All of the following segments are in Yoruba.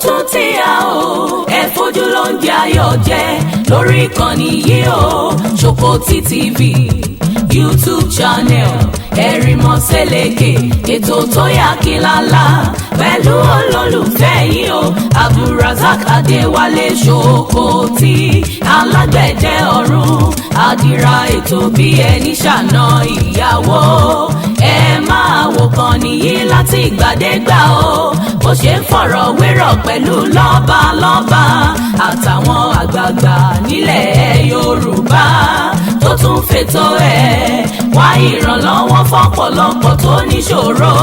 tún ti yá o ẹ fojú ló ń jẹ ayọ̀ jẹ lórí ìkànnì yìí o Ṣòkòtì TV YouTube channel Ẹ̀rìnmọ́ Sẹ́lẹ̀kẹ̀ ètò tó yà kílálà pẹ̀lú olólùfẹ́ yìí o Abdulrasaq Adéwálé Ṣòkòtì alágbẹ̀dẹ ọ̀run àdìrà ètò bí ẹni ṣàna ìyàwó ẹ máa wò kàn nìyí láti ìgbàdégbà o bó ṣe ń fọ̀rọ̀ wérọ̀ pẹ̀lú lọ́balọ́ba àtàwọn àgbààgbà nílẹ̀ Yorùbá tó tún fètò ẹ̀ wá ìrànlọ́wọ́ fọ́pọ̀lọpọ̀ tó níṣòro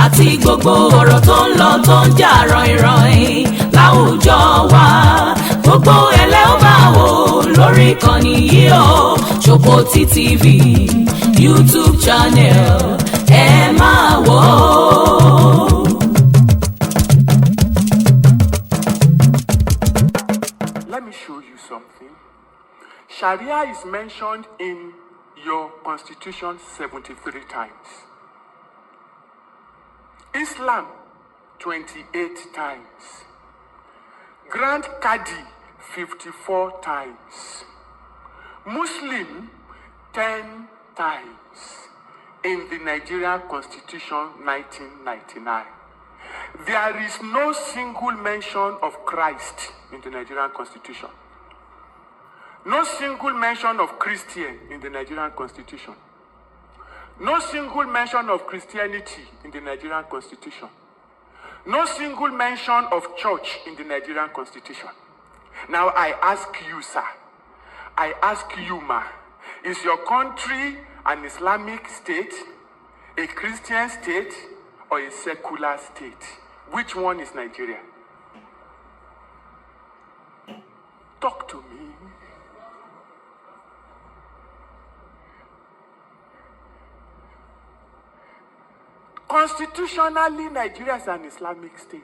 àti gbogbo ọ̀rọ̀ tó ń lọ tó ń jà ràn-ìràn láwùjọ wa gbogbo ẹlẹ́ ó máa wò lórí ìkànnì yìí o Ṣòkòtì TV YouTube channel ẹ máa wò ó. Let me show you something. Sharia is mentioned in your constitution 73 times. Islam 28 times. Grand Qadi 54 times. Muslim 10 times in the Nigerian Constitution 1999. There is no single mention of Christ in the Nigerian Constitution. No single mention of Christian in the Nigerian Constitution. No single mention of Christianity in the Nigerian Constitution. No single mention of church in the Nigerian Constitution. Now I ask you, sir, I ask you, ma, is your country an Islamic state, a Christian state, or a secular state? Which one is Nigeria? Talk to me. Constitutionally, Nigeria is an Islamic state.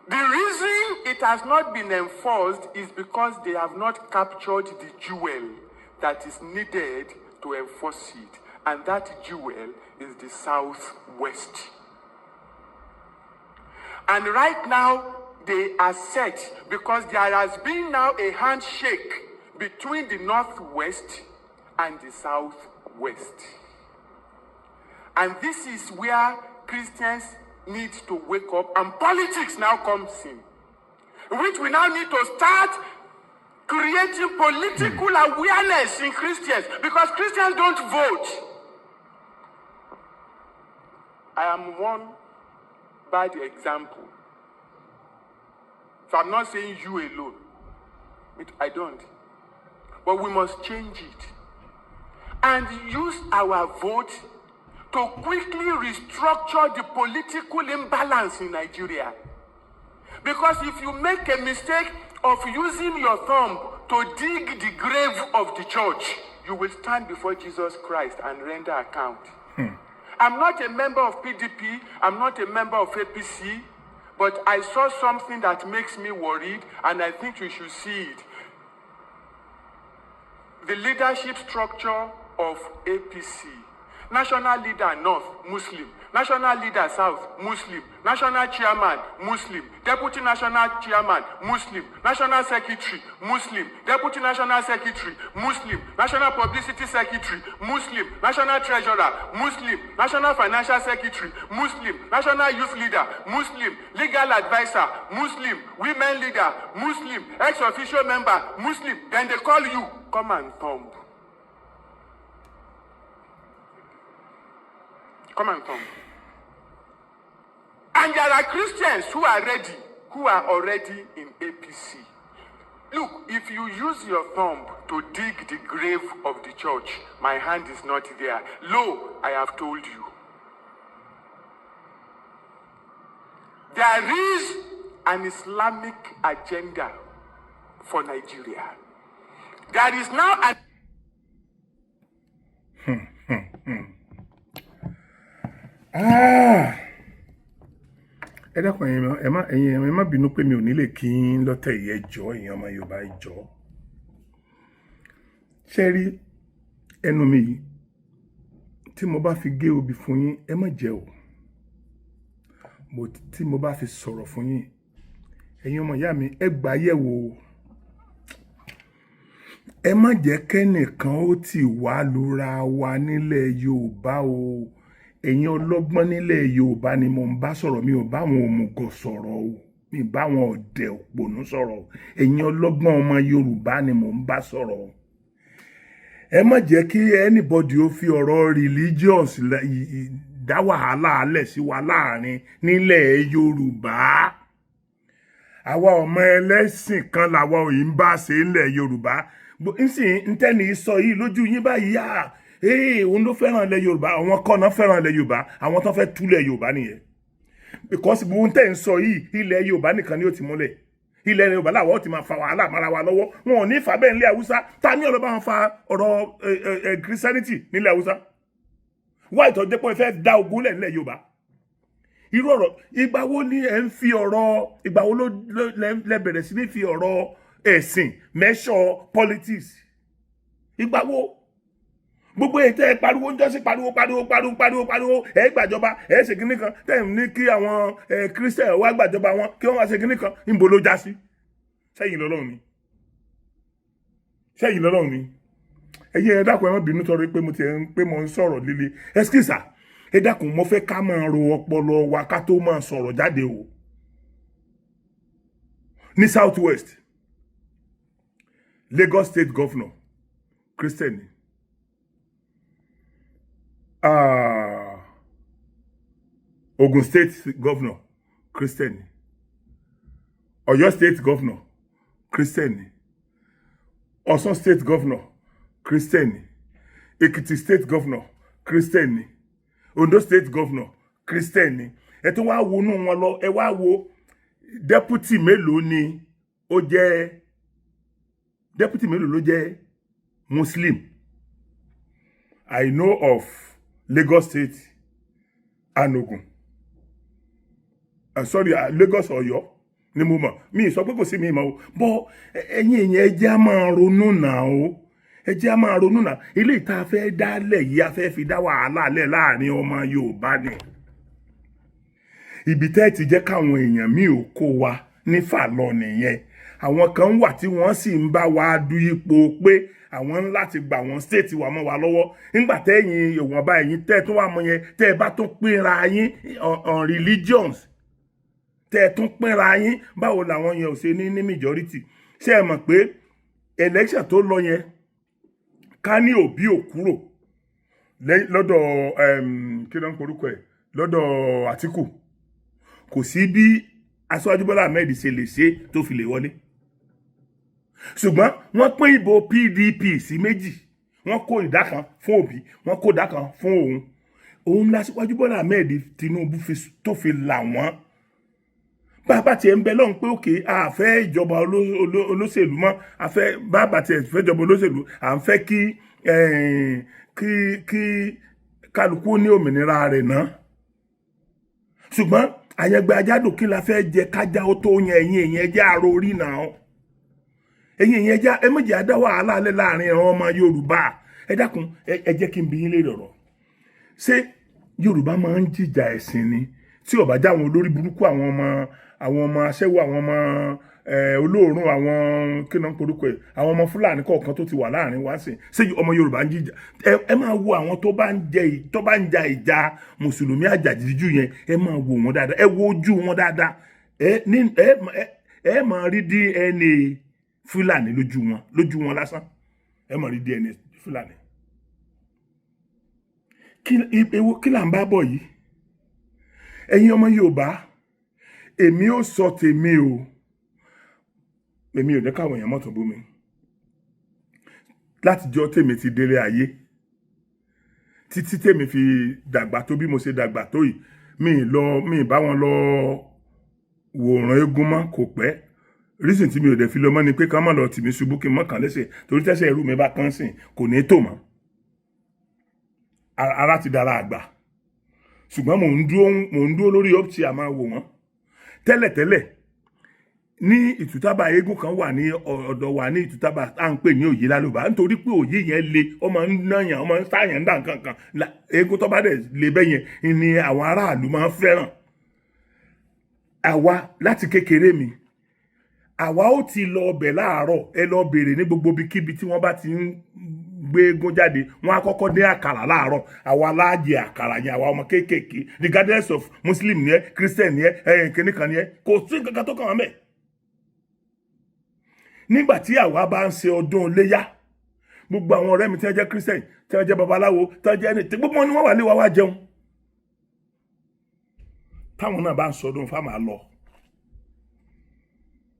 The reason it has not been enforced is because they have not captured the jewel that is needed to enforce it. And that jewel is the Southwest. And right now, they are set because there has been now a handshake between the Northwest and the Southwest. And this is where Christians need to wake up, and politics now comes in, which we now need to start creating political awareness in Christians, because Christians don't vote. I am one bad example. So I'm not saying you alone. I don't. But we must change it and use our vote to quickly restructure the political imbalance in Nigeria. Because if you make a mistake of using your thumb to dig the grave of the church, you will stand before Jesus Christ and render account. I'm not a member of PDP, I'm not a member of APC, but I saw something that makes me worried, and I think you should see it. The leadership structure of APC. National leader North, Muslim. National leader South, Muslim. National chairman, Muslim. Deputy national chairman, Muslim. National secretary, Muslim. Deputy national secretary, Muslim. National publicity secretary, Muslim. National treasurer, Muslim. National financial secretary, Muslim. National youth leader, Muslim. Legal advisor, Muslim. Women leader, Muslim. Ex-official member, Muslim. Then they call you, come and thumb. Come and come. And there are Christians who are ready, who are already in APC. Look, if you use your thumb to dig the grave of the church, my hand is not there. Lo, I have told you. There is an Islamic agenda for Nigeria. There is now an ẹ dákun ẹ má bínú pé mi ò ní lè kí n lọ́tẹ̀ yìí ẹjọ́ èèyàn ọmọ Yorùbá ẹjọ́ ṣe rí ẹnu mi yìí tí mo bá fi gé obì fún yín ẹ má jẹ o tí mo bá fi sọ̀rọ̀ fún yín ẹ̀yin ọmọ ìyá mi ẹ gbà yẹ̀wò ẹ má jẹ́ kẹ́nìkan ó tì wá lura wa nílẹ̀ Yorùbá o ẹ̀yin ọlọ́gbọ́n nílẹ̀ Yorùbá ni mo ń bá sọ̀rọ̀ mi ò bá àwọn òmùgọ̀ sọ̀rọ̀ o mi ò bá àwọn ọ̀dẹ̀ òpònú sọ̀rọ̀ o ẹ̀yin ọlọ́gbọ́n ọmọ Yorùbá ni mo ń bá sọ̀rọ̀ o ẹ má jẹ́ kí anybody ó fi ọ̀rọ̀ religions dá wàhálà alẹ̀ sí wa láàrin nílẹ̀ Yorùbá àwa ọmọ ẹlẹ́sìn kan làwa ò yìí ń bá ṣe nílẹ̀ Yorùbá nsìn ntẹ́ni sọ yìí lójú yín báyìí òun ló fẹ́ràn ilẹ̀ Yorùbá àwọn kọ́nà fẹ́ràn ilẹ̀ Yorùbá àwọn tó fẹ́ túlẹ̀ Yorùbá nìyẹn because gbogbo tẹ́ ń sọ yìí ilẹ̀ Yorùbá nìkan ni ó ti múlẹ̀ ilẹ̀ Yorùbá làwọn ó ti máa fa wàhálà mara wa lọ́wọ́ wọn ò ní fa bẹ́ẹ̀ nílẹ̀ Haúsá ta ní ọlọ́ba wọn fa ọ̀rọ̀ Christianity nílẹ̀ Haúsá wá ìtọ́jú pé fẹ́ dá ogun lẹ̀ nílẹ̀ Yorùbá irú ọ̀rọ̀ ìgbà wo ni ẹ ń fi ọ̀rọ̀ ìgbà wo lẹ bẹ̀rẹ̀ sí ní fi ọ̀rọ̀ ẹ̀sìn mẹ́ṣọ̀ politics ìgbà wo gbogbo ètò ẹ pariwo ń jọ́sí pariwo ẹ gbàjọba ẹ ṣe kinní kan tẹ̀ ní kí àwọn Christian wá gbàjọba wọn kí wọ́n wá ṣe kinní kan níbo ló já sí sẹ́yìn lọ́lọ́run ni ẹ̀yin ẹ dákun ẹ má bínú tọrọ pé mo ń sọ̀rọ̀ líle ẹskísà ẹ dákun mo fẹ́ ká máa ro ọpọlọ wa ká tó máa sọ̀rọ̀ jáde o ní South West Lagos State Governor Christian ni Ogun State Governor Christian ni Ọ̀yọ́ State Governor Christian ni Ọ̀ṣun State Governor Christian ni Ekiti State Governor Christian ni Ondo State Governor Christian ni ẹ tún wá wo nú wọn lọ ẹ wá wo deputy mélòó ni ó jẹ́ deputy mélòó ló jẹ́ Muslim I know of Lagos State and Ogun Lagos Ọ̀yọ́ ni mo mọ̀ mi sọ pé kò sí mi mọ̀ o bọ́ ẹ̀yin èèyàn ẹ jẹ́ á máa ronú náà o ẹ jẹ́ á máa ronú náà ilé ìta fẹ́ dálẹ̀ yìí a fẹ́ fi dá wàhálà lẹ̀ láàrin ọmọ Yorùbá ni ibi tẹ́ ti jẹ́ káwọn èèyàn mi ò kó wa nífà lọ nìyẹn àwọn kan wà tí wọ́n sì ń bá wa du ipò pé àwọn ń láti gbà wọ́n state wa mọ́ wa lọ́wọ́ nígbà tẹ́yìn ìwọ̀nba ẹ̀yin tẹ́ tún wà mọ́ yẹn tẹ́ ẹ bá tún pínra yín on religions tẹ́ ẹ tún pínra yín báwo làwọn yẹn ò ṣe ní majority ṣé ẹ mọ̀ pé election tó lọ yẹn ká ní Òbí ò kúrò lọ́dọ̀ kí ló ń porúkọ ẹ̀ lọ́dọ̀ Àtíkù kò sí bí Aṣíwájú Bọ́lá Ahmed ṣe lè ṣe tó fi lè wọlé ṣùgbọ́n wọ́n pín ìbò PDP sí méjì wọ́n kó ìdá kan fún Òbí wọ́n kó ìdá kan fún òun l'Aṣíwájú Bọ́lá Ahmed Tinubu tó fi là wọ́n bàbá tiẹ̀ ń bẹ lọ́hùn pé òkè àfẹ́ ìjọba olóṣèlú mọ́ àfẹ́ bàbá tiẹ̀ fẹ́ ìjọba olóṣèlú à ń fẹ́ kí kálukú ní òmìnira rẹ̀ náà ṣùgbọ́n àyẹ̀gbẹ́ ajádò kí la fẹ́ jẹ kájá ó tó yẹn ẹ̀yìn èyàn ẹjẹ́ àrò orí náà ẹ̀yìn èyàn ẹjẹ́ ẹ méjì adá wàhálà alẹ́ láàrin àwọn ọmọ Yorùbá ẹ dákun ẹ jẹ́ kí n bi yín lè rọ̀rọ̀ ṣé Yorùbá máa ń jìjà ẹ̀sìn ni tí ó bá já àwọn olórí burúkú àwọn ọmọ aṣẹ́wó àwọn ọmọ olóòórùn àwọn kí náà ń porúkọ ẹ̀ àwọn ọmọ Fúlàní kọ̀ọ̀kan tó ti wà láàrin wá sí ṣé ọmọ Yorùbá ń jìjà ẹ máa wo àwọn tó bá ń ja ìjà mùsùlùmí àjàjíjú yẹn ẹ máa wo wọn dáadáa ẹ wo ojú wọn dáadáa ẹ máa rí DNA Fúlàní lójú wọn lásán ẹ máa rí DNA Fúlàní kí là ń bá bọ̀ yìí ẹ̀yin ọmọ Yorùbá èmi ò sọ tèmi o èmi ò jẹ́ káwọn èèyàn mọ́tò bú mi láti jọ tèmi ti délé ayé títí tèmi fi dàgbà tó bí mo ṣe dàgbà tó yìí mi bá wọn lọ wòran eégún mọ́ kò pẹ́ reason tí mi ò dẹ̀ fi lọ mọ́ ni pé ká má lọ tì mí ṣubú kí n mọ́ kàn lẹ́sẹ̀ torí tẹ́sẹ̀ irú mi bá kán sìn kò ní tò mọ́ ara ti dára àgbà ṣùgbọ́n mò ń dúró lórí ọ́pítì àmà wò wọ́n tẹ́lẹ̀tẹ́lẹ̀ ní ìtútàbà eégún kan wà ní ọ̀dọ̀ wa ní ìtútàbà à ń pè ní òye lálùbá nítorí pé òye yẹn le ọmọ ń náyàn ọmọ ń sáyàn ń dà nǹkan kan eégún tó bá dẹ̀ le bẹ́yẹn ni àwọn aráàlú máa ń fẹ́ràn àwa láti kékeré mi àwa ó ti lọ ọbẹ̀ láàárọ̀ ẹ lọ béèrè ní gbogbo ibikíbi tí wọ́n bá ti ń gbé eégún jáde wọ́n á kọ́kọ́ dín àkàrà láàárọ̀ àwa láàjẹ àkàrà yẹn àwa ọmọ kéékèèké regardless of muslim ni ẹ christian ni ẹ kìnnìkan ni ẹ kò sí kankan tó kàn wọ́n bẹ́ẹ̀. nígbà tí àwa bá ń ṣe ọdún iléyá gbogbo àwọn ọ̀rẹ́ mi tí wọ́n jẹ́ christian tí wọ́n jẹ́ babaláwo tí wọ́n jẹ́ ẹni tí gbogbo wọn ni wọ́n wà lé wa wá jẹun. táwọn náà bá ń sọdún fáwọn àlọ́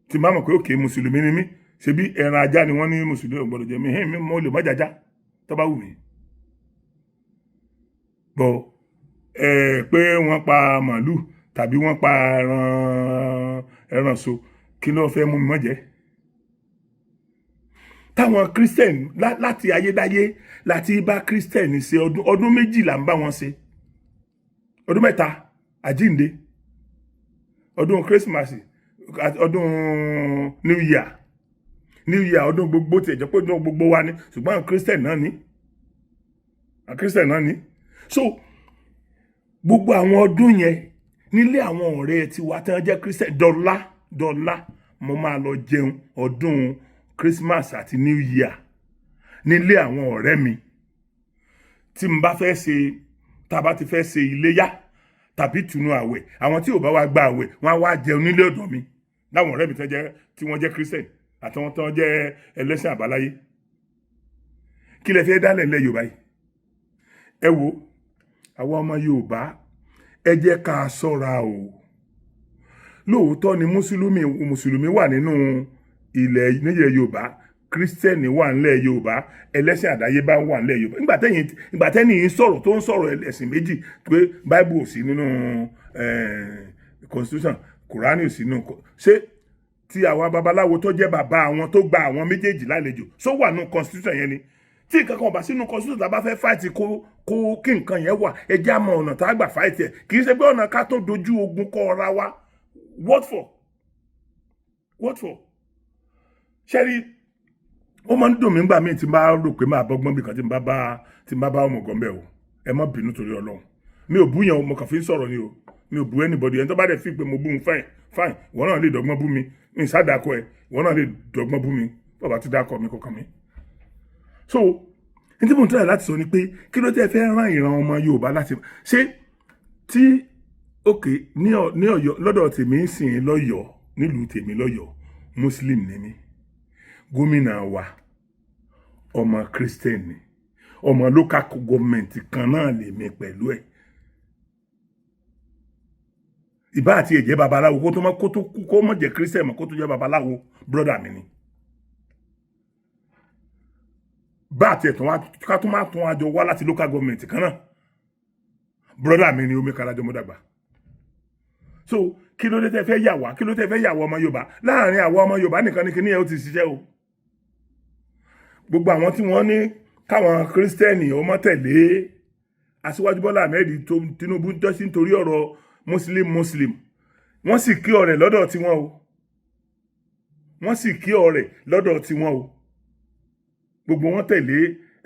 tí máa mọ̀ pé òkè mùsùlùmí ni mí ṣebí ẹran ajá ni wọ́n ní mùsùlùmí ò gbọ́dọ̀ jẹ mí hẹ́n mi mo lè má jàjá tó bá wù mí. bọ̀ pé wọ́n pa màálù tàbí wọ́n pa ẹran so kí ló fẹ́ mú mi mọ́ jẹ́. táwọn christian láti ayédáyé láti bá christian ṣe ọdún méjì là ń bá wọn ṣe ọdún mẹ́ta àjínde ọdún christmas ọdún new year ọdún gbogbo tí ẹ̀jẹ̀ pé ọdún gbogbo wa ni ṣùgbọ́n christian náà ni so gbogbo àwọn ọdún yẹn nílé àwọn ọ̀rẹ́ tiwa tí wọ́n jẹ́ christian dọ́là mo máa lọ jẹun ọdún christmas àti new year nílé àwọn ọ̀rẹ́ mi tí n bá fẹ́ ṣe tá bá ti fẹ́ ṣe iléyá tàbí tùnú àwẹ̀ àwọn tí ò bá wá gba àwẹ̀ wọ́n á wá jẹun nílé ọ̀dọ̀ mi láwọn ọ̀rẹ́ mi tí wọ́n jẹ́ christian àtàwọn tó jẹ́ ẹlẹ́sìn àbáláyé. kí lẹ fẹ́ dálẹ̀ ńlẹ̀ yorùbá yìí ẹ wo àwọn ọmọ yorùbá ẹ jẹ́ ká ṣọ́ra o lóòótọ́ ni mùsùlùmí wà nínú nílẹ̀ yorùbá kírísítẹ́nì wà nílẹ̀ yorùbá ẹlẹ́sìn àdáyébá wà nílẹ̀ yorùbá ìgbà tẹ́ni yìí sọ̀rọ̀ tó ń sọ̀rọ̀ ẹ̀sìn méjì pé báíbù ò sí nínú constitution kùránì ò sí nínú ṣé tí àwọn babaláwo tó jẹ́ bàbá àwọn tó gba àwọn méjèèjì lálejò só wà nínú constitution yẹn ni tí nǹkan kan bá sínú constitution tá a bá fẹ́ fáìtì kó kí nǹkan yẹn wà ẹ jẹ́ àmọ́ ọ̀nà tá a gbà fáìtì ẹ̀ kì í ṣe pé ọ̀nà ká tó dojú ogun kọ ọ̀ra wa what for ṣẹ́rí ó máa ń dùn mí nígbà míì tí n bá rò pé máa bọ́gbọ́n bí kan tí n bá bá ọmọ gọ́mbẹ́ o ẹ má bínú torí ọlọ́run mi ò bú yẹn mo kàn fi ń sọ̀rọ̀ ni o mi ò bú anybody ẹni tó bá dẹ̀ fi pé mo bú un fine ìwọ náà lè dọ́gbọ́n bú mi mi sádàkọ ẹ ìwọ náà lè dọ́gbọ́n bú mi bàbá ti dákọ mi kọkàn mi. so ní tí mo ń tẹ̀lé láti sọ ni pé kí ló tẹ́ fẹ́ rán ìran ọmọ yorùbá láti ṣe tí òkè ní ọ̀yọ́ lọ́dọ̀ tèmi ń sìn lọ́yọ̀ọ́ nílùú tèmi lọ́yọ̀ọ́ muslim ni mí gómìnà wa ọmọ christian ni ọmọ local government kan náà lè mi pẹ̀lú ẹ̀ ìbá àti ẹ̀jẹ̀ babaláwo kó mọ̀ jẹ́ christian mọ̀ kó tó jẹ́ babaláwo brother mi ni bá àti ẹ̀tàn wa ká tó máa tún àjọ wá láti local government kan náà brother mi ni omi karajọ mọ́dàgbà. So kí ló dé tẹ́ fẹ́ yà wá ọmọ yorùbá láàrin àwọn ọmọ yorùbá nìkan ní kíní ẹ̀ ó ti ṣiṣẹ́ o gbogbo àwọn tí wọ́n ní káwọn kírísítẹ́nì ọmọ tẹ̀lé aṣíwájú bọ́lá ahmed tinubu jọ́sí nítorí ọ̀rọ̀ muslim wọ́n sì kí ọ̀rẹ́ lọ́dọ̀ tiwọn o gbogbo wọn tẹ̀lé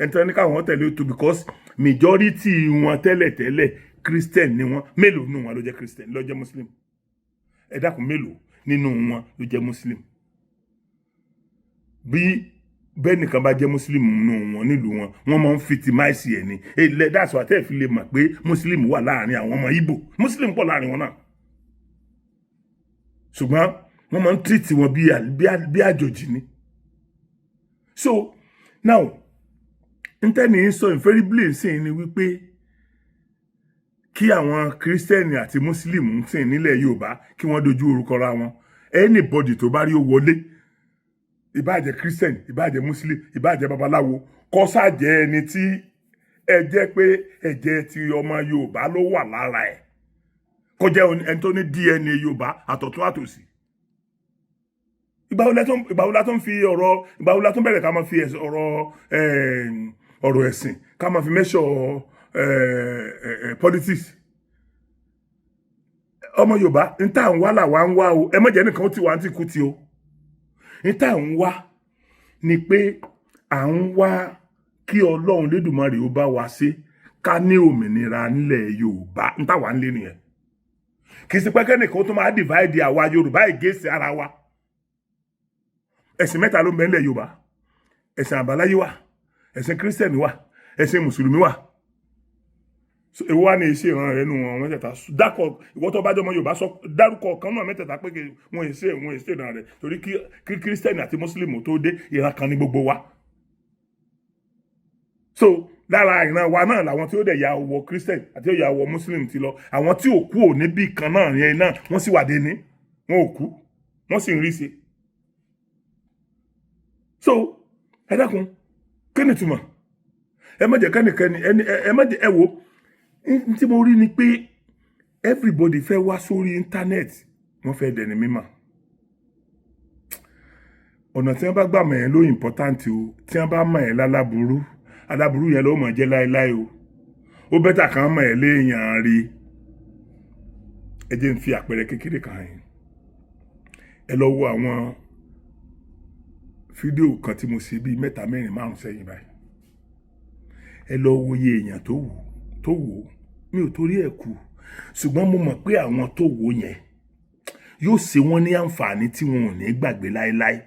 ẹ̀ntọ́ ní káwọn tẹ̀lé tó because majority wọn tẹ́lẹ̀ christian ni wọn mélòó nínú wọn ló jẹ́ christian ló jẹ́ muslim ẹ dákun mélòó nínú wọn ló jẹ́ muslim bí bẹ́ẹ̀ nìkan bá jẹ́ muslim nínú wọn nílùú wọn wọ́n máa ń fitimáìsì ẹ̀ ní that's why tẹ́ fi lè mọ̀ pé muslim wà láàrin àwọn ọmọ Ìgbò muslim pọ̀ láàrin wọn náà ṣùgbọ́n wọ́n máa ń treat wọn bí àjòjì ni. So now ntẹ́ni sọ invariably sìn ni wípé kí àwọn kírísítẹ́nì àti mùsùlùmí sìn nílẹ̀ yorùbá kí wọ́n dojú orúkọ ra wọn anybody tó bá rí ó wọlé ìbáàjẹ́ kírísítẹ́nì ìbáàjẹ́ mùsùlùmí ìbáàjẹ́ babaláwo kó ṣàjẹ́ ẹni tí ẹ jẹ́ pé ẹ̀jẹ̀ ti ọmọ yorùbá ló wà lára ẹ̀ kó jẹ́ ẹni tó ní DNA yorùbá àtọ̀tún àtòsí. ìgbà wo la tó ń fi ọ̀rọ̀ ìgbà wo la tó ń bẹ̀rẹ̀ ká máa fi ọ̀rọ̀ ẹ̀sìn ká máa fi measure politics. ọmọ yorùbá n tá à ń wá làwa ń wá o ẹ má jẹ́ nìkan ó ti wà á ti kú ti o n tá à ń wá ni pé à ń wá kí ọlọ́run lédùmarè ó bá wa ṣe ká ní òmìnira nílẹ̀ yorùbá n tá wà ń lé nìyẹn kì í ṣe pé kẹ́nìkan tó máa divide àwa Yorùbá against ara wa. Ẹ̀sìn mẹ́ta ló ń bẹ nílẹ̀ Yorùbá. Ẹ̀sìn àbáláyé wà, ẹ̀sìn Kírísítẹ̀nì wà, ẹ̀sìn Mùsùlùmí wà. So èwo wá ní iṣẹ́ ìran rẹ̀ nù wọn mẹ́tẹ̀ẹ̀ta. Dákọ̀ ìwọ tó bá jọmọ Yorùbá sọ dárúkọ kan náà mẹ́tẹ̀ẹ̀ta pé wọn ìṣe ìran rẹ̀ torí kí Kírísítẹ̀nì àti Mùsùlùmí tó dé ìran kan ní gbogbo wa. So lára ìran wa náà làwọn tí ó dẹ̀ ya wọ Kírísítẹ̀nì àti ó ya wọ Mùsùlùmí ti lọ. Àwọn tí ò kú ò níbì kan náà yẹn náà wọ́n sì wà dé ní. Wọn ò kú, wọ́n sì ń rí sí. So ẹ dákun kí ni túmọ̀? Ẹ má jẹ́ kẹ́nìkẹ́ni ẹ má jẹ́ ẹ wo tí mo rí ni pé everybody fẹ́ wá sórí internet wọ́n fẹ́ dẹni mímọ̀. Ọ̀nà tí wọ́n bá gbà mọ̀ ẹ́ ló important o. Tí wọ́n bá mọ̀ ẹ́ lálábùrú alábùrú yẹn ló mọ̀ jẹ́ láéláé o. Ó bẹ́tà kan mọ̀ ẹ́ léèyàn rí. Ẹ jẹ́ n fi àpẹẹrẹ kékeré kan yẹn. Ẹ lọ wo àwọn fídíò kan tí mo ṣe bíi 3, 4, 5 sẹ́yìn báyìí. Ẹ lọ wo iye èèyàn tó wò mi ò torí ẹ̀ kú ṣùgbọ́n mo mọ̀ pé àwọn tó wò yẹn yóò ṣe wọ́n ní àǹfààní tí wọn ò ní gbàgbé láéláé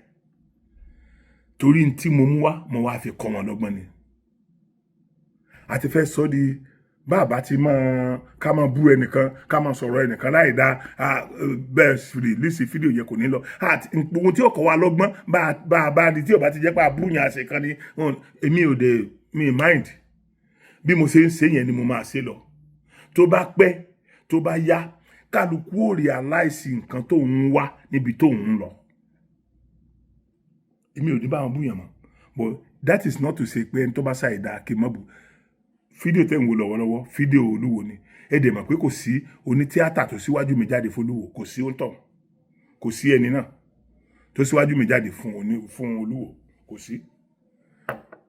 torí tí mo mú wá mo wá fi kọ́ wọn lọ́gbọ́n ni. Àti fẹ́ sọ di bàbá ti ká máa bú ẹnìkan ká máa sọ̀rọ̀ ẹnìkan láì dá bẹ́ẹ̀ rìlíìsì fídíò yẹn kò ní lọ. Ohun tí ó kọ́ wa lọ́gbọ́n bá di tí ò bá ti jẹ́ pé àbúyàn àṣekan ni èmi ò dé mi mind bí mo ṣe ń ṣe yẹn ni mo máa ṣe lọ. Tó bá pẹ́ tó bá yá kálukú ò realize nǹkan tó ń wá níbi tó ń lọ. Èmi ò ní bá wọn búyàn mọ́ but that is not to say pé ẹni tó bá ṣàìdá kí n mọ́ bù. Fídíò tẹ́ ń wo lọ́wọ́lọ́wọ́ fídíò Olúwo ni. Ẹ dẹ̀ mọ̀ pé kò sí onítíátà tó síwájú mi jáde fún Olúwo, kò sí òǹtọ̀, kò sí ẹni náà tó síwájú mi jáde fún Olúwo, kò sí.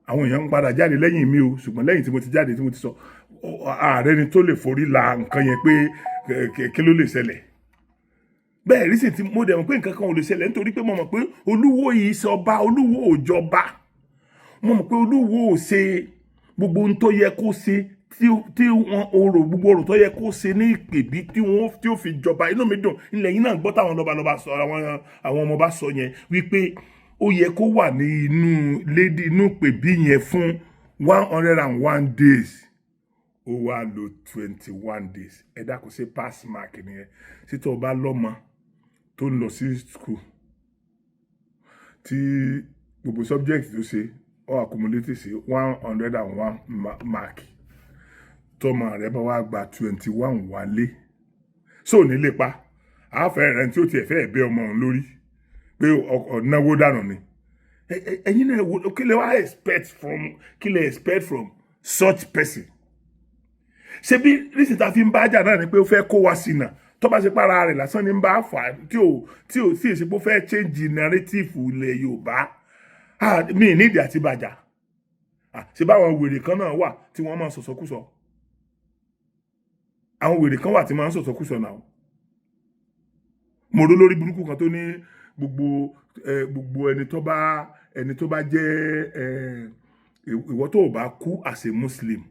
Àwọn èèyàn ń padà jáde lẹ́yìn mi o ṣùgbọ́n lẹ́yìn tí mo ti jáde tí mo ti sọ ààrẹ ni tó lè forí la nǹkan yẹn pé kí ló lè ṣẹlẹ̀. Bẹ́ẹ̀ rí sì tí mo dẹ̀ mọ̀ pé nǹkan kan ò lè ṣẹlẹ̀ nítorí pé mo mọ̀ pé Olúwo yìí sọba, Olúwo ò jọba. Mo mọ̀ pé Olúwo ò ṣe gbogbo ohun tó yẹ kó ṣe tí wọn gbogbo ọ̀rọ̀ tó yẹ kó ṣe ní ìpèbí tí ó fi jọba. Inú mi dùn ilẹ̀ yìí náà gbọ́ táwọn lọ́balọ́ba sọ àwọn ọmọ bá sọ yẹn wípé ó yẹ kó wà ní inú pèbí yẹn fún 101 days. Ó wá lò 21 days. Ẹ dákun ṣe pass mark nìyẹn. Sí tó bá lọ́mọ tó ń lọ sí school tí gbogbo subject tó ṣe ó accumulate sí 101 mark. Tọ́mọ rẹ̀ bá wá gba 21 wálé. So ní lépa àáfẹ́ rẹ̀ tí ó tiẹ̀ fẹ́ bẹ́ ọmọ òun lórí pé ọ̀nàwó dànù ni. Ẹ̀yin náà wo kí lè wá expect from such person. Ṣé bí rísì ta fi ń bá jà náà ni pé ó fẹ́ kó wa sí náà tó bá ṣe para rẹ̀ lásán ní ń bá fà tí ò sì ṣe pé ó fẹ́ change narrative ilẹ̀ Yorùbá. Mi nídìí àti bàjá. Ṣé báwọn wèrè kan náà wà tí wọ́n máa ń sọ̀sọ̀kúsọ. Àwọn wèrè kan wà tí máa ń sọ̀sọ̀kúsọ náà. Mo rò lórí burúkú kan tó ní gbogbo ẹni tó bá jẹ́ ìwọ tó bá kú as a Muslim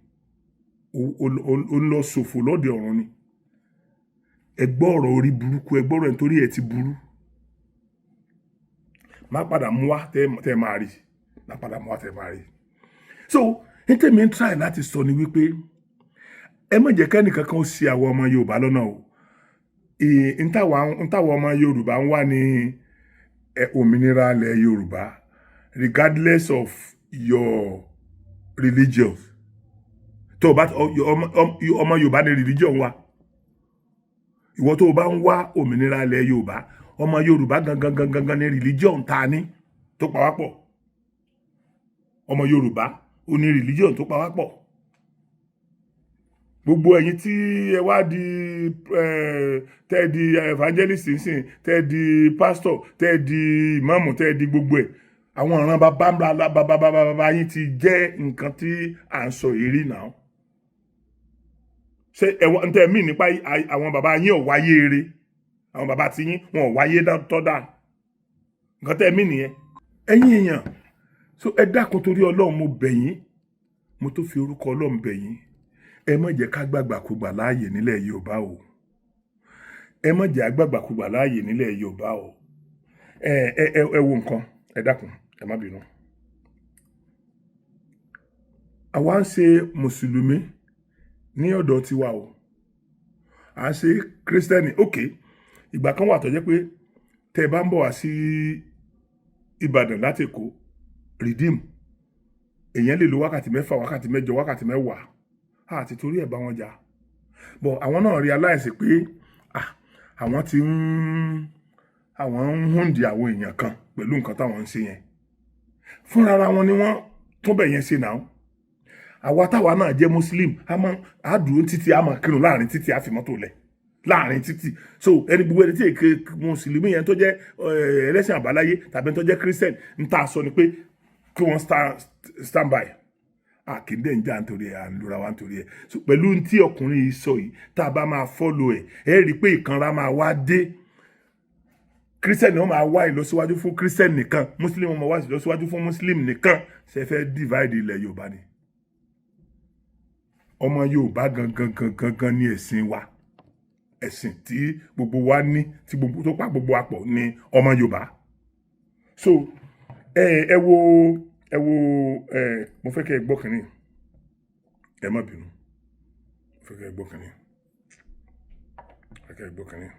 ó lọ ṣòfò lóde ọ̀run ni. Ẹ gbọ́ ọ̀rọ̀ orí burúkú, ẹ gbọ́ ọ̀rọ̀ nítorí ẹ ti burú. Má padà mú wá tẹ́ máa rí. Má padà mú wá tẹ́ máa rí. So ní tèmi ń try láti sọ ni wípé ẹ má jẹ́ kẹ́nìkan kan ó ṣì àwọn ọmọ Yorùbá lọ́nà o. Ntáwọn ọmọ Yorùbá ń wá ní òmìnira ilẹ̀ Yorùbá regardless of your religion. Tó bá ọmọ Yorùbá ní religion wa. Ìwọ tó bá ń wá òmìnira ilẹ̀ Yorùbá ọmọ Yorùbá gangan ní religion ta ní tó pa wá pọ̀. Ọmọ Yorùbá ó ní religion tó pa wá pọ̀. Gbogbo ẹ̀yin tí ẹ wá di tẹ́ di evangelist nsìn, tẹ́ di pastor, tẹ́ di imam, tẹ́ di gbogbo ẹ̀. Àwọn ọ̀ràn bàbá yín ti jẹ́ nǹkan tí à ń sọ èrí náà. Ṣé ntẹ́ mí nípa àwọn bàbá yín ò wáyé eré. Àwọn bàbá tí yín wọn ò wáyé tọ́dà. Nǹkan tẹ́ mí nìyẹn. Ẹ̀yin èèyàn. So ẹ dákun torí Ọlọ́run mo bẹ̀ yín. Mo tó fi orúkọ Ọlọ́run bẹ̀ yín. Ẹ má jẹ́ ká gbàgbàkúgbà láàyè nílẹ̀ Yorùbá o. ẹ má jẹ́ àgbàgbàkúgbà láàyè nílẹ̀ Yorùbá o. Ẹ wo nǹkan, ẹ dákun, ẹ má bínú. Àwa ń ṣe mùsùlùmí ní ọ̀dọ̀ tiwa o. À ń ṣe kírísítẹ́nì. Okay, ìgbà kan wà tó jẹ́ pé tẹ́ ẹ bá ń bọ̀ wá sí Ìbàdàn láti Èkó, Redeem, èèyàn lè lo wákàtí 6, wákàtí 8, wákàtí 10 àti torí ẹ̀ bá wọn jà. But àwọn náà realize pé àwọn ń hùndì àwọn èèyàn kan pẹ̀lú nǹkan táwọn ń ṣe yẹn. Fúnra ara wọn ni wọ́n tún bẹ̀ yẹn ṣe náà. Àwa táwa náà jẹ́ Muslim, a dúró títí, a máa kírun láàrin títí, a fi mọ́tò lẹ̀ láàrin títí. So ẹni gbogbo ẹni tí èké Mùsùlùmí yẹn tó jẹ́ ẹlẹ́sìn àbáláyé tàbí tó jẹ́ Christian ń tà sọ ni pé kí wọ́n stand by. Àkíndé ń jà nítorí ẹ̀, à ń lura wa nítorí ẹ̀. So pẹ̀lú tí ọkùnrin yìí sọ yìí, tá a bá máa follow ẹ̀ rí i pé ìkanra máa wá dé. Christian náà máa wá ìlọsíwájú fún Christian nìkan, Muslim máa wá ìlọsíwájú fún Muslim nìkan. Ṣé fẹ́ divide ilẹ̀ Yorùbá ni? Ọmọ Yorùbá gangan ní ẹ̀sìn wa. Ẹ̀sìn tí gbogbo wa ní, tí gbogbo tó pa gbogbo wa pọ̀ ní ọmọ Yorùbá. So ẹ wo mo fẹ́ kẹ́ ẹ gbọ́ kìíní. Ẹ má bínú. Mo fẹ́ kẹ́ ẹ gbọ́ kìíní.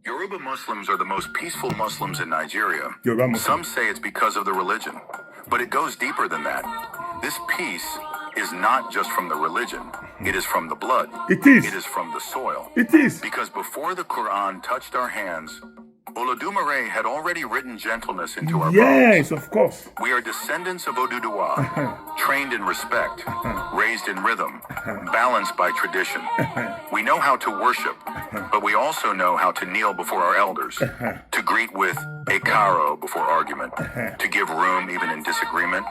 Yoruba Muslims are the most peaceful Muslims in Nigeria. Muslim. Some say it's because of the religion, but it goes deeper than that. This peace is not just from the religion. It is from the blood. It is. It is from the soil. It is. Because before the Quran touched our hands, Olodumare had already written gentleness into our bones. Yes, of course. We are descendants of Oduduwa, trained in respect, raised in rhythm, balanced by tradition. We know how to worship, but we also know how to kneel before our elders, to greet with a karo before argument, to give room even in disagreement,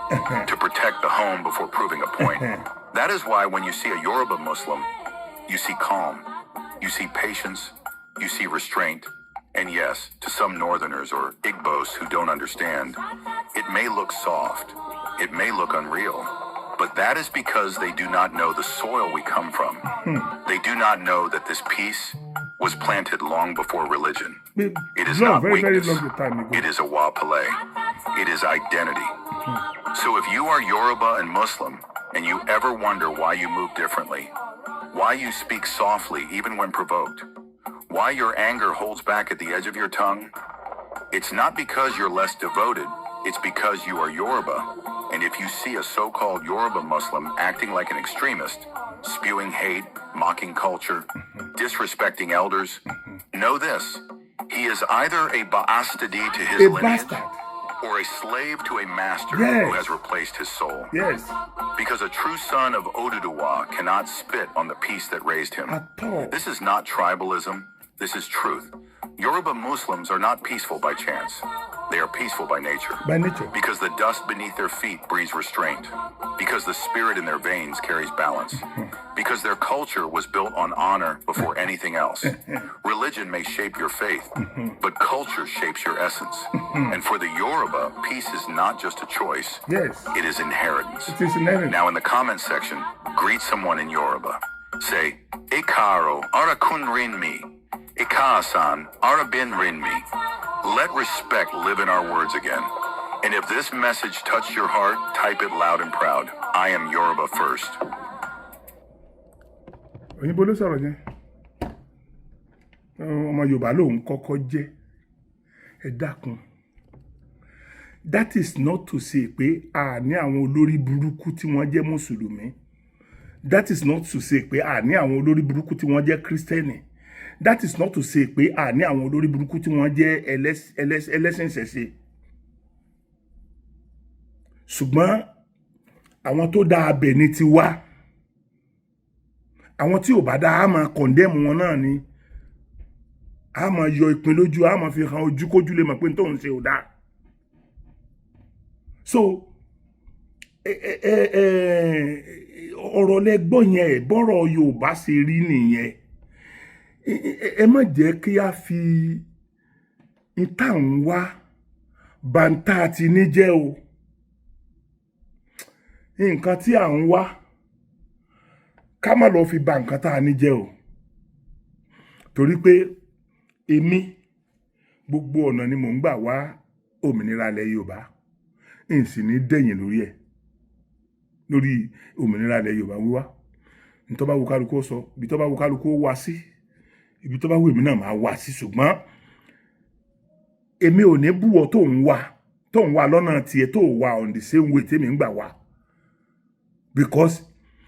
to protect the home before proving a point. That is why when you see a Yoruba Muslim, you see calm, you see patience, you see restraint. And yes, to some Northerners or Igbos who don't understand, it may look soft, it may look unreal, but that is because they do not know the soil we come from. They do not know that this peace was planted long before religion. It is not weakness. It is a wapale. It is identity. So if you are Yoruba and Muslim, and you ever wonder why you move differently, why you speak softly even when provoked, why your anger holds back at the edge of your tongue, it's not because you're less devoted, it's because you are Yoruba. And if you see a so-called Yoruba Muslim acting like an extremist, spewing hate, mocking culture, disrespecting elders, know this, he is either a bastard to his lineage, or a slave to a master who has replaced his soul. Yes. Because a true son of Oduduwa cannot spit on the peace that raised him. This is not tribalism. This is truth. Yoruba Muslims are not peaceful by chance. They are peaceful by nature. By nature. Because the dust beneath their feet breathes restraint. Because the spirit in their veins carries balance. Because their culture was built on honor before anything else. Religion may shape your faith, but culture shapes your essence. And for the Yoruba, peace is not just a choice. Yes. It is inheritance. It is inheritance. Now in the comments section, greet someone in Yoruba. Say, Ekaro, Arakun Rinmi. Ika-san, Arabin Rinmi. Let respect live in our words again. And if this message touched your heart, type it loud and proud. I am Yoruba first. Òyìnbó ló sọ̀rọ̀ yẹn. Ọmọ Yorùbá lòun kọ́kọ́ jẹ́. Ẹ dákun. That is not to say pé a ní àwọn olórí burúkú tí wọ́n jẹ́ Mùsùlùmí. That is not to say pé a ní àwọn olórí burúkú tí wọ́n jẹ́ Kristẹni. That is not to say pé a ní àwọn olórí burúkú tí wọ́n jẹ́ ẹlẹ́sìn ṣẹ̀ṣe. Ṣùgbọ́n àwọn tó dá abẹ ní ti wá. Àwọn tí ò bá dá a máa condemn wọn náà ni. A máa yọ ìpín lójú, a máa fi hàn ojúkójú lè mọ̀ pé tóun ṣe ò dáa. So ọ̀rọ̀ lẹ́gbọ́n yẹn bọ́rọ̀ Yorùbá ṣe rí nìyẹn. Ẹ má jẹ́ kí a fi ìta ń wá bàǹtà àti níjẹ́ o. Nǹkan tí à ń wá ká má lọ fi bà nǹkan tá a níjẹ́ o. torí pé èmi gbogbo ọ̀nà ni mò ń gbà wá òmìnira ilẹ̀ Yorùbá n sì ní dẹ̀yìn lórí òmìnira ilẹ̀ Yorùbá wíwá. Ní tó bá wù kálukú sọ, ibi tó bá wù kálukú wá sí, ibi tó bá wù èmi náà máa wá sí, ṣùgbọ́n èmi ò ní búwọ́ tó ń wá lọ́nà tiẹ̀ tó wà on the same way tèmi ń gbà wá, because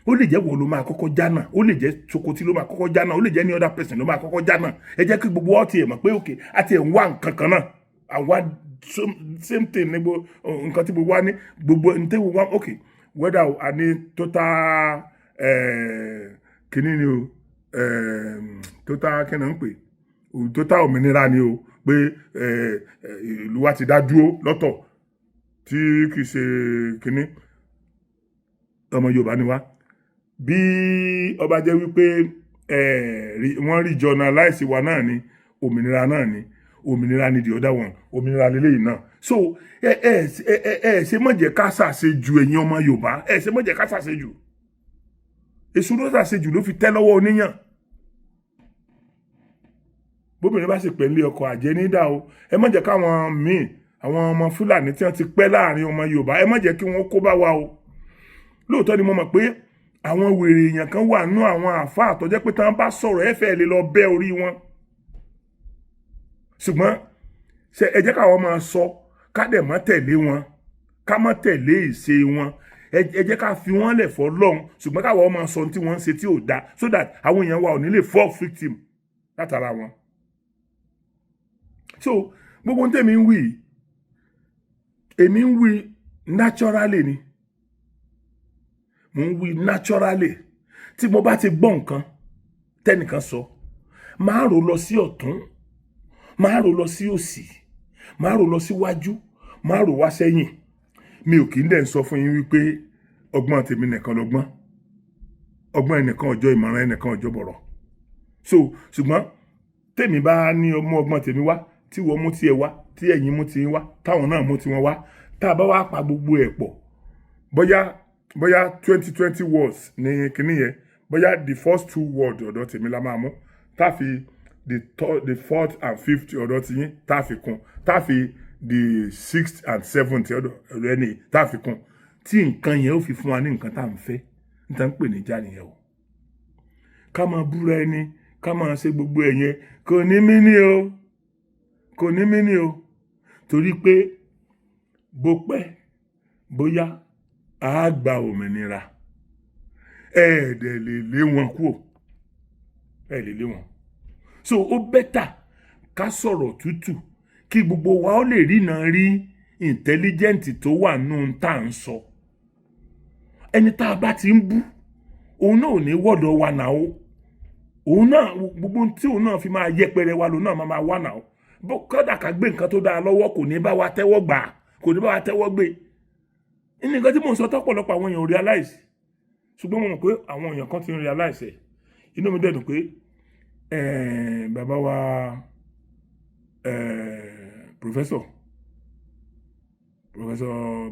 ó lè jẹ́ wo ló máa kọ́kọ́ jánà, ó lè jẹ́ Sokoti ló máa kọ́kọ́ jánà, ó lè jẹ́ any other person ló máa kọ́kọ́ jánà. Ẹ jẹ́ kí gbogbo wa tiẹ̀ mọ̀ pé okay àti ẹ̀ ń wá nǹkan kan náà, àwa same thing ní nǹkan tí gbogbo wa ní, gbogbo ní tí gbogbo wa okay whether a ní total kìíní ni o total kí ni ń pè total òmìnira ni o pé ìlú wa ti dá dúró lọ́tọ̀ tí kì í ṣe kìíní ọmọ Yorùbá ni wá. Bí ọba jẹ́ wípé wọ́n regionalize wa náà ni òmìnira ni the other one, òmìnira lélẹ́yìn náà. So ṣe má jẹ́ ká ṣàṣejù ẹ̀yin ọmọ Yorùbá, ṣe má jẹ́ ká ṣàṣejù. Èṣù ló ṣàṣejù ló fi tẹ́ lọ́wọ́ oníyàn. Bóbìnrin bá sì pẹ̀ nílé ọkọ àjẹ́ nídà o, ẹ má jẹ́ káwọn míì àwọn ọmọ Fúlàní tí wọ́n ti pẹ́ láàrin ọmọ Yorùbá, ẹ má jẹ́ kí wọ́n kó bá wa o. Lóòótọ́ ni mo mọ̀ pé àwọn wèrè èèyàn kan wà nú àwọn àfáà tó jẹ́ pé tí wọ́n bá sọ̀rọ̀ ẹ fẹ́ lè lọ bẹ́ orí wọn. Ṣùgbọ́n ẹ jẹ́ káwọn máa sọ ká dẹ̀ má tẹ̀lé wọn, ká má tẹ̀lé ìṣe wọn, ẹ jẹ́ ká fi wọ́n lẹ̀ fọ́lọ́run, ṣùgbọ́n káwọn máa sọ tí wọ́n ń ṣe tí ò dáa so that àwọn èèyàn wa ò ní lè fall victim látara wọn. So gbogbo tèmi ń wí èmi ń wí naturally ni, mo ń wí naturally. Tí mo bá ti gbọ́ nǹkan tẹ́nìkan sọ, máa rò lọ sí ọ̀tún, máa rò lọ sí òsì, máa rò lọ síwájú, máa rò wá sẹ́yìn. Mi ò kì í dẹ̀ ń sọ fún yín wípé ọgbọ́n tèmi nìkan lọ́gbọ́n, ọgbọ́n ẹnìkan ọjọ́, ìmọ̀ràn ẹnìkan ọjọ́ bọ̀rọ̀. So ṣùgbọ́n tèmi bá ní ọmọ ọgbọ́n tèmi wá, tí wọ́n mú tiẹ̀ wá, tí ẹ̀yin mú tiẹ̀ wá, táwọn náà mú tiwọn wá, tá a bá wá pa gbogbo ẹ̀ pọ̀, bóyá 2020 words ní kíní yẹn, bóyá the first 2 words ọ̀dọ̀ tèmi la máa mú, tá fi the 4th and 5th ọ̀dọ̀ tiyín tá fi kún, tá fi the 6th and 7th ọ̀dọ̀ ẹni tá fi kún, tí nǹkan yẹn ó fi fún wa ní nǹkan tá à ń fẹ́, níta ń pè ní ìjà nìyẹn o. Ká máa búra ẹni, ká máa ṣe gbogbo ẹ̀yẹn kò ní mí ní o, torí pé bó pẹ́ bóyá a gba òmìnira, ẹ̀ẹ́dẹ̀ lè lé wọn kúrò, ẹ̀ lè lé wọn. So ó bẹ́tà ká sọ̀rọ̀ tútù kí gbogbo wa ó lè rí intelligent tó wà nù tá à ń sọ. Ẹni tá a bá ti ń bú òun náà ò ní wọ́dọ̀ wa náà o, òun náà gbogbo tí òun náà fi máa yẹpẹrẹ wa lòun náà máa wà náà. Bó kọ́dà ká gbé nǹkan tó dáa lọ́wọ́ kò ní bá wa tẹ́wọ́ gbà, kò ní bá wa tẹ́wọ́ gbé. Ní nǹkan tí mò ń sọ tọ́pọ̀lọpọ̀ àwọn èèyàn ò realize, ṣùgbọ́n mo mọ̀ pé àwọn èèyàn kan ti ń realize ẹ̀. Inú mi dẹ̀dùn pé bàbá wa Professor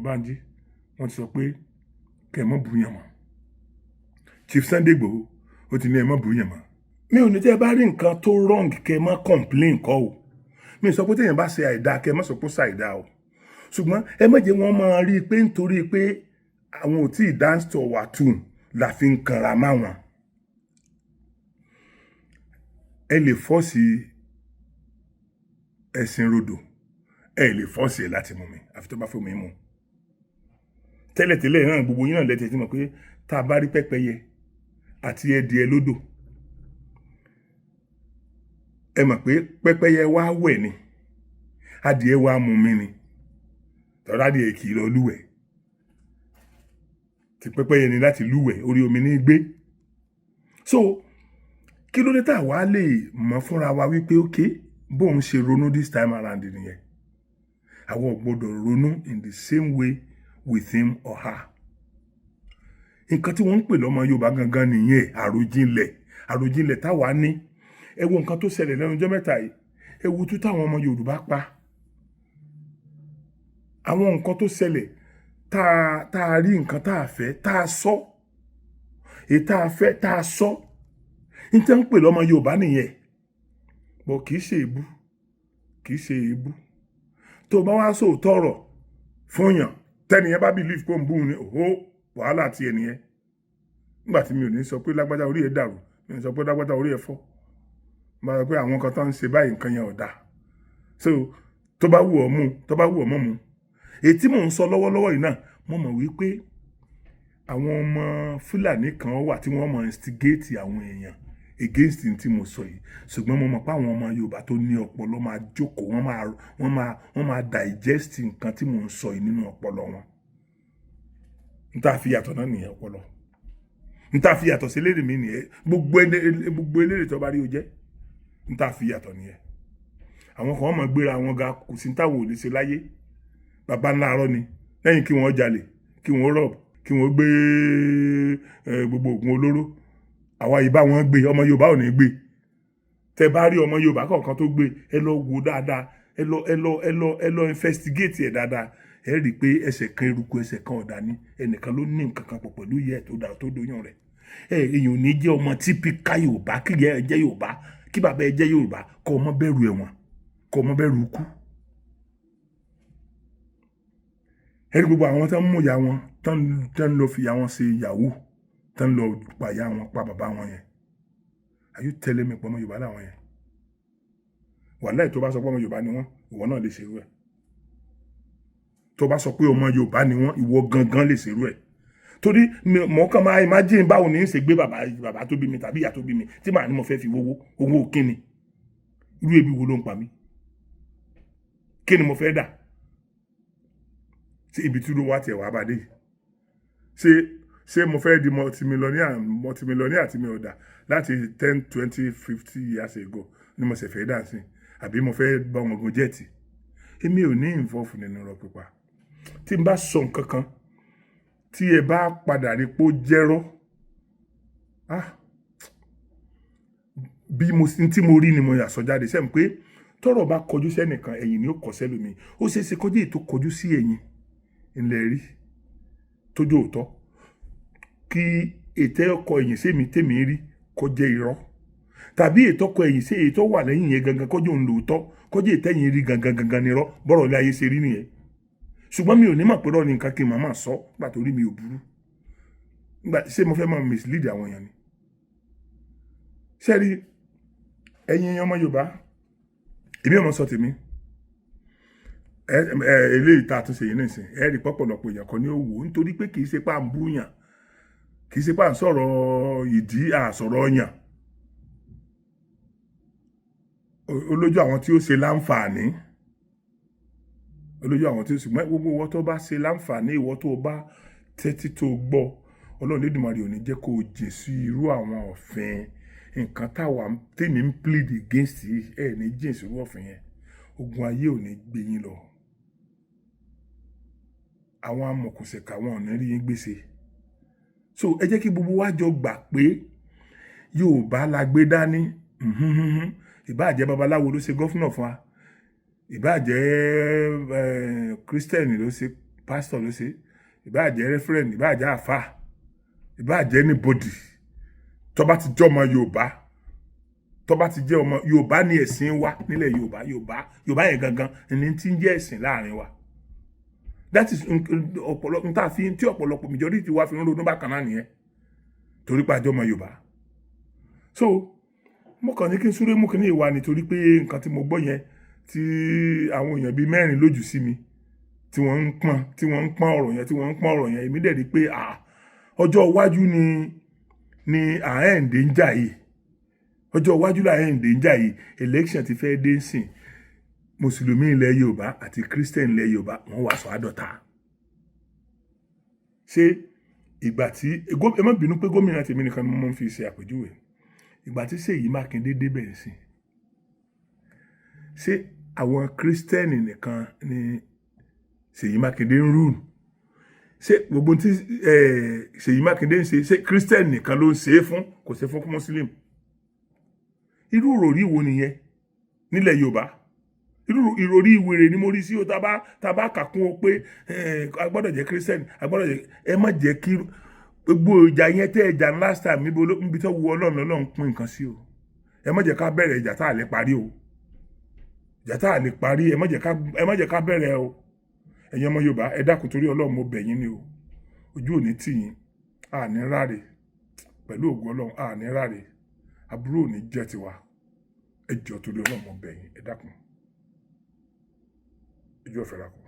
Banji wọ́n ti sọ pé kẹ́ ẹ má búyàn mọ́. Chief Sunday Igboho ó ti ní ẹ má búyàn mọ́. Mi ò ní tẹ́ ẹ bá rí nǹkan tó wrong kẹ́ ẹ má complain kọ́ o. Mi sọ pé téèyàn bá ṣe àìdá kẹ́ ẹ má sọ pé ó ṣàìdá o. Ṣùgbọ́n ẹ má jẹ́ wọ́n máa rí i pé nítorí pé àwọn ò tí ì dance to our tune la fi ń kanra máwọn. Ẹ lè fọ́ọ̀sì ẹ̀sìn rodò, ẹ lè fọ́ọ̀sì ẹ̀ láti mú mi àfi tó bá fún mi mú. Tẹ́lẹ̀tẹ́lẹ̀ náà gbogbo yín náà lẹ́tẹ̀ẹ́ tí mọ̀ pé tá a bá rí pẹ́pẹ́yẹ àti ẹdìẹ lódò, ẹ mọ̀ pé pẹ́pẹ́yẹ wá wẹ̀ ni, adìẹ wá mú mi ni, tọ́lá adìẹ kì í lọ lúwẹ̀, tí pẹ́pẹ́yẹ ni láti lúwẹ̀, orí omi ní gbé. So kí ló dé tá a wá lè mọ̀ fúnra wa wípé okay bóun ṣe ronú this time around nìyẹn, àwọn ò gbọdọ̀ ronú in the same way with him or her. Nǹkan tí wọ́n ń pè lọ́mọ Yorùbá gangan nìyẹn, àròjinlẹ̀ táwa ní. Ẹ wo nǹkan tó ṣẹlẹ̀ lẹ́nu ọjọ́ mẹ́ta yìí, ẹ wo tú táwọn ọmọ Yorùbá pa, àwọn nǹkan tó ṣẹlẹ̀ tá a rí nǹkan tá a fẹ́ tá a sọ, èyí tá a fẹ́ tá a sọ. Ní tí wọ́n ń pè lọ́mọ Yorùbá nìyẹn. bọ̀ kì í ṣe èébú tó bá wá sóòótọ́ ọ̀rọ̀ fún yàn tẹ́niyẹn bá believe kó ń bú ni wàhálà ti ẹniyẹn nígbà tí mi ò ní sọ pé lágbájá orí ẹ̀ dàrú mi ò sọ pé lágbájá orí ẹ̀ fọ́ máa sọ pé àwọn kan tó ń ṣe báyìí nǹkan yẹn ò dáa so tó bá wù ọ́ mú tó bá wù ọ́ mọ́ mú èyí tí mò ń sọ lọ́wọ́lọ́wọ́ yìí náà mo mọ̀ wípé àwọn ọmọ Fúlàní kan wà tí wọ́n mọ̀ instigate àwọn èèyàn against tí mo sọ yìí ṣùgbọ́n mo mọ̀ pé àwọn ọmọ Yorùbá tó ní ọpọlọ máa jókòó wọ́n máa digest nǹkan tí mo ń sọ yìí nínú ọpọlọ wọn n tá fi yàtọ̀ náà nìyẹn ọpọlọ n tá fi yàtọ̀ sí eléèrè mi nìyẹn gbogbo eléèrè tó bá rí o jẹ́ n tá fi yàtọ̀ nìyẹn àwọn kan máa gbéra wọn ga kò sí táwọn ò lè ṣe láyé bàbá ńlá arọ ni lẹ́yìn kí wọ́n jalè kí wọ́n rọ̀b kí wọ́n gbé gbogbo oògùn olóró àwa ìbá wọn gbé ọmọ Yorùbá ò ní gbé tẹ bá rí ọmọ Yorùbá kọ̀ọ̀kan tó gbé ẹ lọ wò dáadáa ẹ lọ investigate ẹ dáadáa ẹ rí i pé ẹsẹ̀ kan eruku ẹsẹ̀ kan ọ̀dà ni ẹnìkan ló ní nǹkan kan pọ̀ pẹ̀lú yẹ tó dà tó dóyàn rẹ̀ èèyàn ò ní jẹ́ ọmọ típíkà Yorùbá kí ìyá ẹ jẹ́ Yorùbá kí bàbá ẹ jẹ́ Yorùbá kọ́ ọmọ bẹ̀rù ẹ̀wọ̀n kọ́ ọmọ bẹ̀rù ikú ẹ rí gbogbo àwọn tó ń mú ìyá wọn tó ń lọ fi ìyá wọn ṣe yahoo tó ń lọ pa ìyá wọn pa bàbá wọn yẹn are you telling me pé ọmọ Yorùbá làwọn yẹn wàláhì tó bá sọ pé ọmọ Yorùbá ni wọ́n ìwọ náà lè ṣerú ẹ̀ tó bá sọ pé ọmọ Yorùbá ni wọ́n ìwọ gangan lè ṣerú ẹ̀ torí mọ̀ọ́kàn máa imagine báwo ni ń ṣe gbé bàbá tó bí mi tàbí ìyá tó bí mi tí màá ní mo fẹ́ fi owó kíni irú ebi wo ló ń pa mí kí ni mo fẹ́ dà sí ibi tí ló wá tiẹ̀ wá bá dé ṣé mo fẹ́ di multimillionaire tí mi ò dà láti 10, 20, 50 years ago ni mo sì fẹ́ dà sí àbí mo fẹ́ bá wọn gun jẹ́ẹ̀tì èmi ò ní involve nínú irọ́ pípa tí n bá sọ nǹkan kan tí ẹ bá padà rí pé ó jẹ́rọ́ bí tí mo rí ni mo yà sọ jáde sẹ́mi pé tọ́rọ̀ bá kọjú sẹ́nìkan ẹ̀yìn ni ó kọ sẹ́lòmí ó ṣeé ṣe kọjú èyí tó kọjú sí ẹ̀yìn ńlẹ̀ rí tójú òótọ́ kí ètè ọkọ̀ ẹ̀yìn sẹ́mi tèmi rí kọjá irọ́ tàbí ètò ọkọ̀ ẹ̀yìn sí èyí tó wà lẹ́yìn yẹn gangan kọjú òun lòótọ́ kọjú ètẹ́yìn rí gangan nírọ́ bọ́rọ̀ ilé ayé ṣe rí nìyẹn ṣùgbọ́n mi ò ní mọ̀ pé rọ́ ni nǹkan kí n máa sọ nígbà tó rí mi ò burú ṣé mo fẹ́ máa mislead àwọn èèyàn ni ṣé rí ẹ̀yin ọmọ Yorùbá èmi ọmọ sọ tèmi eléyìí tá a tún ṣe yìí nìsín ẹ rí pọ̀pọ̀lọpọ̀ èèyàn kan ní òwò nítorí pé kì í ṣe pà ń búyàn kì í ṣe pà ń sọ̀rọ̀ ìdí àsọ̀rọ̀ ọyàn olójú àwọn tí ó ṣe láǹfààní olójú àwọn tí ó ṣùgbọ́n gbogbo ìwọ tó bá ṣe láǹfààní ìwọ tó bá tẹ́tí tó gbọ́ Ọlọ́run Lédùmarè ò ní jẹ́ kó o jìn sí irú àwọn ọ̀fìn nǹkan tèmi ń plead against yìí ẹ̀ ní jìn sí irú ọ̀fìn yẹn ogun ayé ò ní gbé yín lọ àwọn amọ̀kùnsẹ̀kà wọn ò ní rí yín gbèsè so ẹ jẹ́ kí gbogbo wa jọ gbà pé Yorùbá la gbé dání ìbáàjẹ́ babaláwo ló ṣe gọ́fúnà fún wa ìbáàjẹ́ kírísítẹ́nì ló ṣe pásítọ̀ ló ṣe ìbáàjẹ́ rẹ́fúrẹ́ǹdì ìbáàjẹ́ àfà ìbáàjẹ́ anybody tó bá ti jẹ́ ọmọ Yorùbá tó bá ti jẹ́ ọmọ Yorùbá ní ẹ̀sìn wa nílẹ̀ Yorùbá yẹn gangan ní tí ń jẹ́ ẹ̀sìn láàrin wa that is ọ̀pọ̀lọpọ̀ tí ọ̀pọ̀lọpọ̀ majority wa fi ń ronú bákan náà nìyẹn torí pé àjọ ọmọ Yorùbá so mo kàn ní kí n súré mú kíní ìwà nítorí pé nǹkan tí mo gbọ́ yẹn tí àwọn èèyàn bíi 4 lójú sí mi tí wọ́n ń pọ́n ọ̀rọ̀ yẹn èmi dẹ̀ rí pé ọjọ́ iwájú ni àẹ́ǹdè ń jà yìí ọjọ́ iwájú làẹ́ǹdè ń jà yìí election ti fẹ́ dé sìn mùsùlùmí ilẹ̀ Yorùbá àti christian ilẹ̀ Yorùbá wọ́n wà sọ àádọ́ta ṣé ìgbà tí ẹ má bínú pé gómìnà tèmi nìkan ni mo fi ṣe àpèjúwe ìgbà tí Ṣèyí Mákindé débẹ̀ sí ṣé àwọn kírísítẹ́nì nìkan ni Ṣèyí Mákindé ń rúùlù ṣé gbogbo tí Ṣèyí Mákindé ń ṣe kírísítẹ́nì nìkan ló ń ṣe é fún kò ṣe fún mùsùlùmí irú ìròrí wo nìyẹn nílẹ̀ Yorùbá irú ìròrí ìwèrè ni mo rí sí o tá bá kàkún o pé a gbọ́dọ̀ jẹ́ kírísítẹ́nì a gbọ́dọ̀ jẹ́ ẹ má jẹ́ kí gbogbo ìjà yẹn tẹ́ ẹ̀jà last time níbi tó wu Ọlọ́run pín nǹkan sí o ẹ má jẹ́ ká bẹ̀rẹ̀ ìjà tá a lè parí o ìjà tá a lè parí ẹ má jẹ́ ká bẹ̀rẹ̀ o ẹ̀yin ọmọ Yorùbá ẹ dákun torí Ọlọ́run mo bẹ̀ yín ni o ojú ò ní tì yín àní ráre pẹ̀lú ògo Ọlọ́run àní ráre àbúrò ò ní jẹ́ tiwa ẹ jọ̀ọ́ torí Ọlọ́run mo bẹ̀ yín ẹ dákun ojú ọ̀fẹ́ la kù.